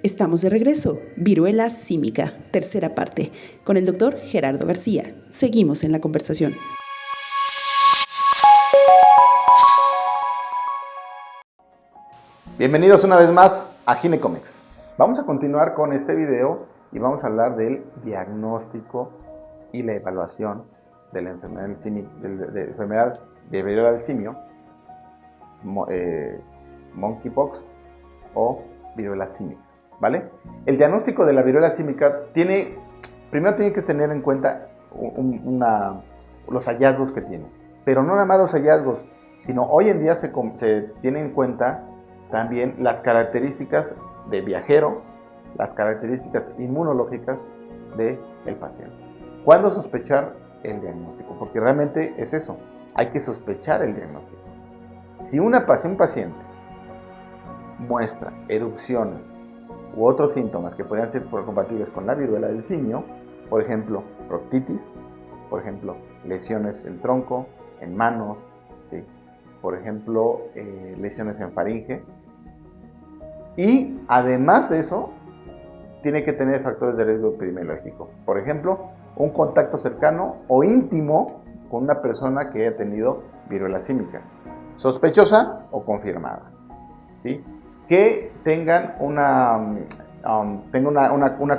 Estamos de regreso. Viruela símica, tercera parte, con el doctor Gerardo García. Seguimos en la conversación. Bienvenidos una vez más a Ginecomex. Vamos a continuar con este video y vamos a hablar del diagnóstico y la evaluación de la enfermedad de viruela del simio, monkeypox o viruela símica, ¿vale? El diagnóstico de la viruela símica primero tiene que tener en cuenta los hallazgos que tienes, pero no nada más los hallazgos, sino hoy en día se tiene en cuenta también las características de viajero, las características inmunológicas del paciente. ¿Cuándo sospechar el diagnóstico? Porque realmente es eso, hay que sospechar el diagnóstico. Si un paciente muestra erupciones u otros síntomas que podrían ser compatibles con la viruela del simio, por ejemplo, proctitis, por ejemplo, lesiones en tronco, en manos, ¿sí? Por ejemplo, lesiones en faringe, y además de eso, tiene que tener factores de riesgo epidemiológico. Por ejemplo, un contacto cercano o íntimo con una persona que haya tenido viruela símica, sospechosa o confirmada, ¿sí? Que tengan una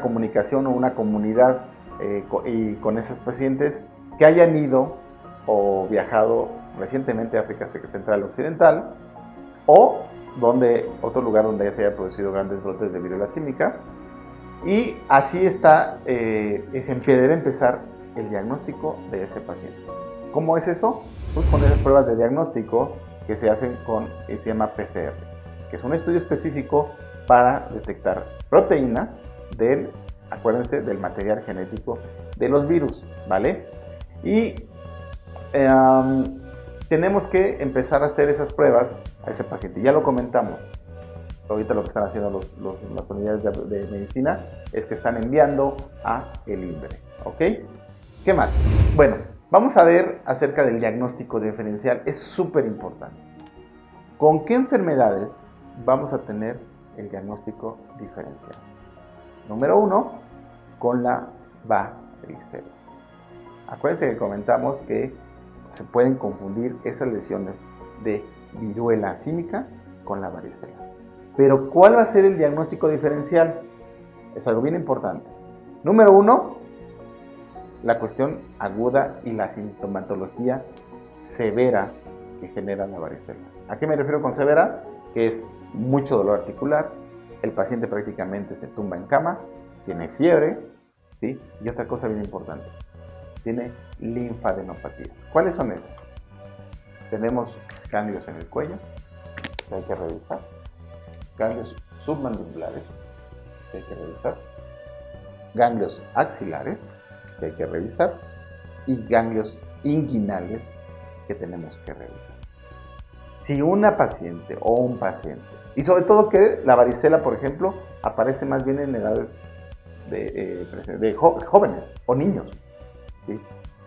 comunicación o una comunidad y con esos pacientes que hayan ido o viajado recientemente a África Central Occidental o otro lugar donde se haya producido grandes brotes de viruela símica, y así debe empezar el diagnóstico de ese paciente. ¿Cómo es eso? Pues con esas pruebas de diagnóstico que se hacen se llama PCR, que es un estudio específico para detectar proteínas acuérdense, del material genético de los virus, ¿vale? Y tenemos que empezar a hacer esas pruebas a ese paciente. Ya lo comentamos. Ahorita lo que están haciendo las unidades de medicina es que están enviando a el INDRE, ¿ok? ¿Qué más? Bueno, vamos a ver acerca del diagnóstico diferencial. Es súper importante. ¿Con qué enfermedades vamos a tener el diagnóstico diferencial? Número 1, con la varicela. Acuérdense que comentamos que se pueden confundir esas lesiones de viruela símica con la varicela. Pero ¿cuál va a ser el diagnóstico diferencial? Es algo bien importante. Número 1, la cuestión aguda y la sintomatología severa que genera la varicela. ¿A qué me refiero con severa? Que es mucho dolor articular, el paciente prácticamente se tumba en cama, tiene fiebre, ¿sí? Y otra cosa bien importante, tiene linfadenopatías. ¿Cuáles son esas? Tenemos ganglios en el cuello, que hay que revisar, ganglios submandibulares, que hay que revisar, ganglios axilares, que hay que revisar, y ganglios inguinales, que tenemos que revisar. Si una paciente o un paciente, y sobre todo que la varicela, por ejemplo, aparece más bien en edades de jóvenes o niños, ¿sí?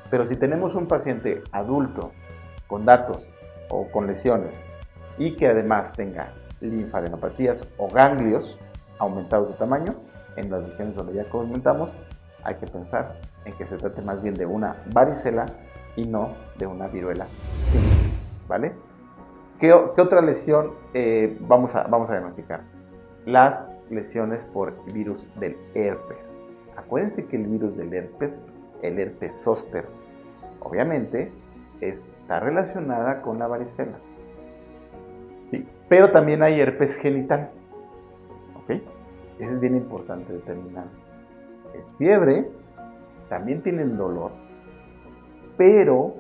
Pero si tenemos un paciente adulto con datos o con lesiones y que además tenga linfadenopatías o ganglios aumentados de tamaño, en las regiones donde ya comentamos, hay que pensar en que se trate más bien de una varicela y no de una viruela símica, ¿vale? ¿Qué otra lesión vamos a diagnosticar? Las lesiones por virus del herpes. Acuérdense que el virus del herpes, el herpes zóster, obviamente está relacionada con la varicela, ¿sí? Pero también hay herpes genital, ¿ok? Eso es bien importante determinar. Es fiebre, también tienen dolor, pero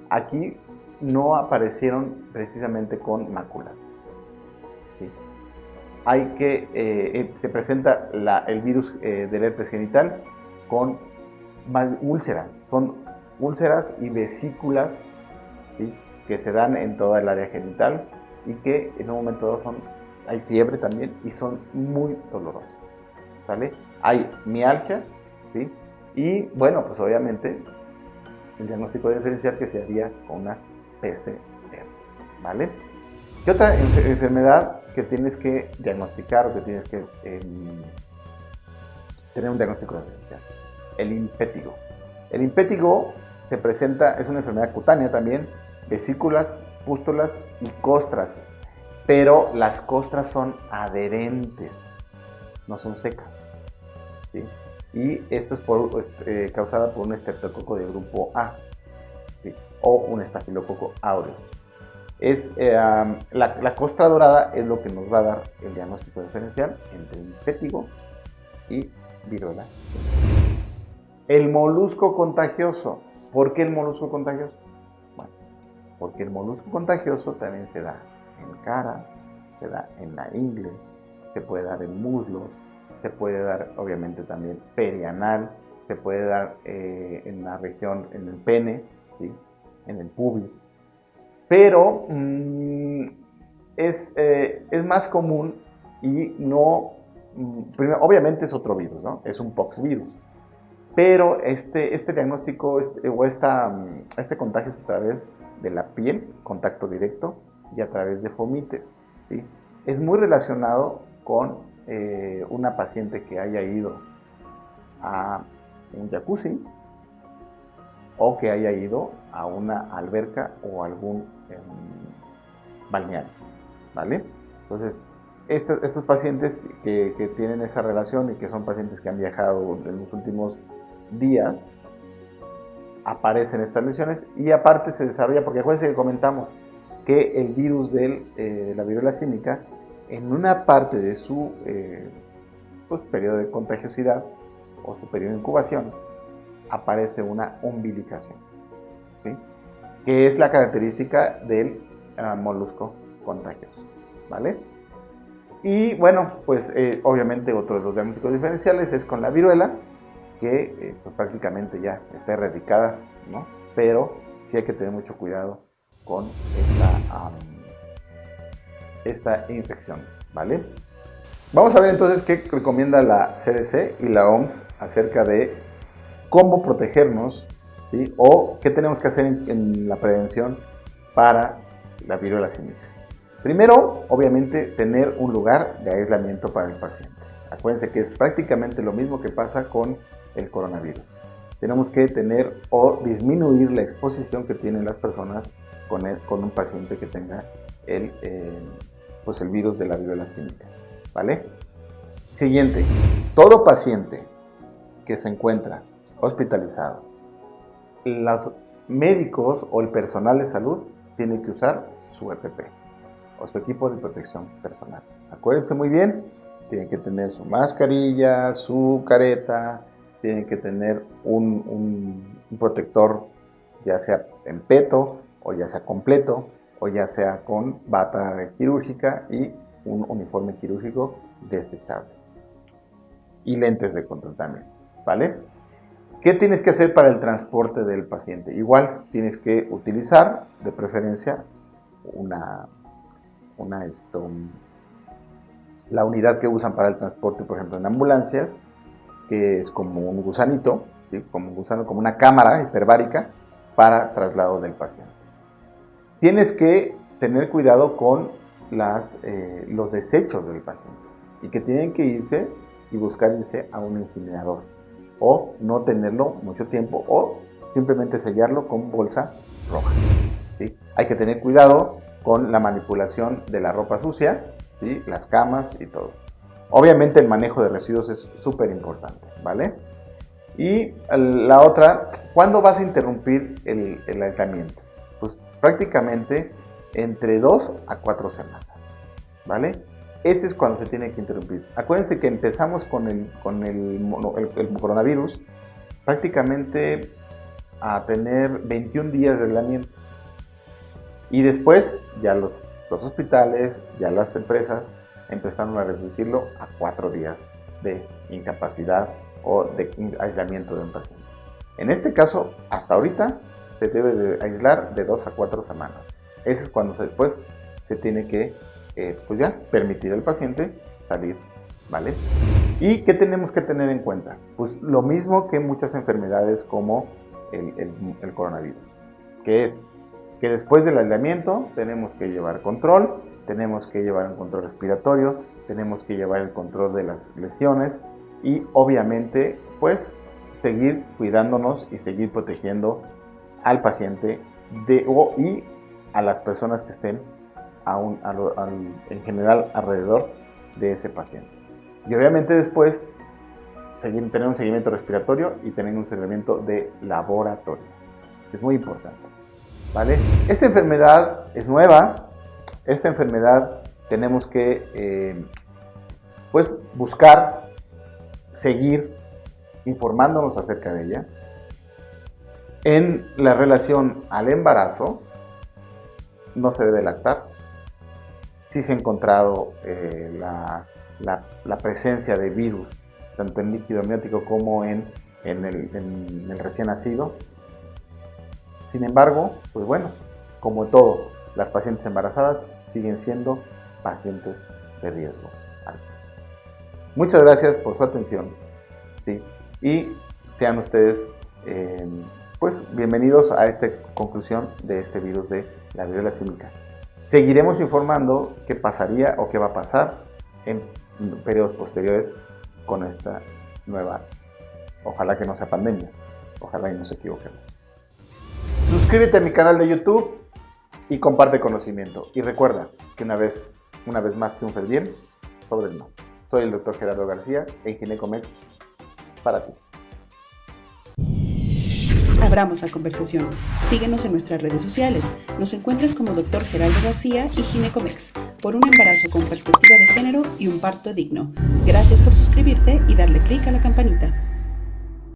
aquí no aparecieron precisamente con máculas, ¿sí? Se presenta el virus del herpes genital con úlceras, son úlceras y vesículas, ¿sí? Que se dan en toda el área genital y que en un momento dado hay fiebre también y son muy dolorosas, ¿vale? Hay mialgias, ¿sí? Y bueno, pues obviamente el diagnóstico diferencial que se haría con una PCR, ¿vale? ¿Qué otra enfermedad que tienes que diagnosticar o que tienes que tener un diagnóstico diferencial. El impétigo. El impétigo se presenta, es una enfermedad cutánea también, vesículas, pústulas y costras, pero las costras son adherentes, no son secas, ¿sí? Y esto es causada por un estreptococo de grupo A, ¿sí? O un estafilococo aureus. La costra dorada es lo que nos va a dar el diagnóstico diferencial entre impétigo y viruela. ¿Sí? El molusco contagioso. ¿Por qué el molusco contagioso? Bueno, porque el molusco contagioso también se da en cara, se da en la ingle, se puede dar en muslos, se puede dar obviamente también perianal, se puede dar en la región, en el pene, ¿sí? En el pubis. Pero es más común y no, primero, obviamente es otro virus, ¿no? Es un poxvirus. Pero este diagnóstico este contagio es a través de la piel, contacto directo, y a través de fomites, ¿sí? Es muy relacionado con una paciente que haya ido a un jacuzzi o que haya ido a una alberca o algún balneario, ¿vale? Entonces, estos pacientes que tienen esa relación y que son pacientes que han viajado en los últimos días, aparecen estas lesiones y aparte se desarrolla, porque acuérdense que comentamos que el virus de la viruela símica, en una parte de su periodo de contagiosidad o su periodo de incubación, aparece una umbilicación, ¿sí? Que es la característica del molusco contagioso, ¿vale? Y bueno, pues obviamente otro de los diagnósticos diferenciales es con la viruela, que pues prácticamente ya está erradicada, ¿no? Pero sí hay que tener mucho cuidado con esta infección, ¿vale? Vamos a ver entonces qué recomienda la CDC y la OMS acerca de cómo protegernos, ¿sí? O qué tenemos que hacer en la prevención para la viruela símica. Primero, obviamente, tener un lugar de aislamiento para el paciente. Acuérdense que es prácticamente lo mismo que pasa con el coronavirus. Tenemos que tener o disminuir la exposición que tienen las personas con un paciente que tenga el virus de la viruela símica, ¿vale? Siguiente, todo paciente que se encuentra hospitalizado, los médicos o el personal de salud tienen que usar su EPP o su equipo de protección personal. Acuérdense muy bien, tienen que tener su mascarilla, su careta, tienen que tener un protector, ya sea en peto o ya sea completo o ya sea con bata quirúrgica y un uniforme quirúrgico desechable y lentes de control también, ¿vale? ¿Qué tienes que hacer para el transporte del paciente? Igual tienes que utilizar de preferencia la unidad que usan para el transporte, por ejemplo en ambulancias, que es como un gusanito, ¿sí? Como un gusano, como una cámara hiperbárica para traslado del paciente. Tienes que tener cuidado con los desechos del paciente y que tienen que irse y buscar irse a un incinerador o no tenerlo mucho tiempo o simplemente sellarlo con bolsa roja, ¿sí? Hay que tener cuidado con la manipulación de la ropa sucia, ¿sí? Las camas y todo. Obviamente el manejo de residuos es súper importante, ¿vale? Y la otra, ¿cuándo vas a interrumpir el aislamiento? Pues prácticamente entre 2 a 4 semanas, ¿vale? Ese es cuando se tiene que interrumpir. Acuérdense que empezamos con el coronavirus prácticamente a tener 21 días de aislamiento. Y después ya los hospitales, ya las empresas empezaron a reducirlo a 4 días de incapacidad o de aislamiento de un paciente. En este caso, hasta ahorita, se debe de aislar de 2 a 4 semanas. Ese es cuando después se tiene que permitir al paciente salir, ¿vale? ¿Y qué tenemos que tener en cuenta? Pues lo mismo que muchas enfermedades como el coronavirus, que es que después del aislamiento tenemos que llevar control tenemos que llevar un control respiratorio, tenemos que llevar el control de las lesiones y obviamente pues seguir cuidándonos y seguir protegiendo al paciente y a las personas que estén en general alrededor de ese paciente. Y obviamente después tener un seguimiento respiratorio y tener un seguimiento de laboratorio. Es muy importante, ¿vale? Esta enfermedad es nueva. Esta enfermedad tenemos que pues buscar, seguir informándonos acerca de ella. En la relación al embarazo, no se debe lactar. Sí se ha encontrado la presencia de virus, tanto en líquido amniótico como en el recién nacido. Sin embargo, pues bueno, como todo, las pacientes embarazadas siguen siendo pacientes de riesgo alto. Muchas gracias por su atención, ¿sí? Y sean ustedes pues bienvenidos a esta conclusión de este virus de la viruela símica. Seguiremos informando qué pasaría o qué va a pasar en periodos posteriores con esta nueva, ojalá que no sea pandemia, ojalá y no se equivoquemos. Suscríbete a mi canal de YouTube y comparte conocimiento. Y recuerda que una vez más triunfa el bien sobre el mal. Soy el Dr. Gerardo García en Ginecomex para ti. Abramos la conversación. Síguenos en nuestras redes sociales. Nos encuentras como Dr. Gerardo García y Ginecomex, por un embarazo con perspectiva de género y un parto digno. Gracias por suscribirte y darle clic a la campanita.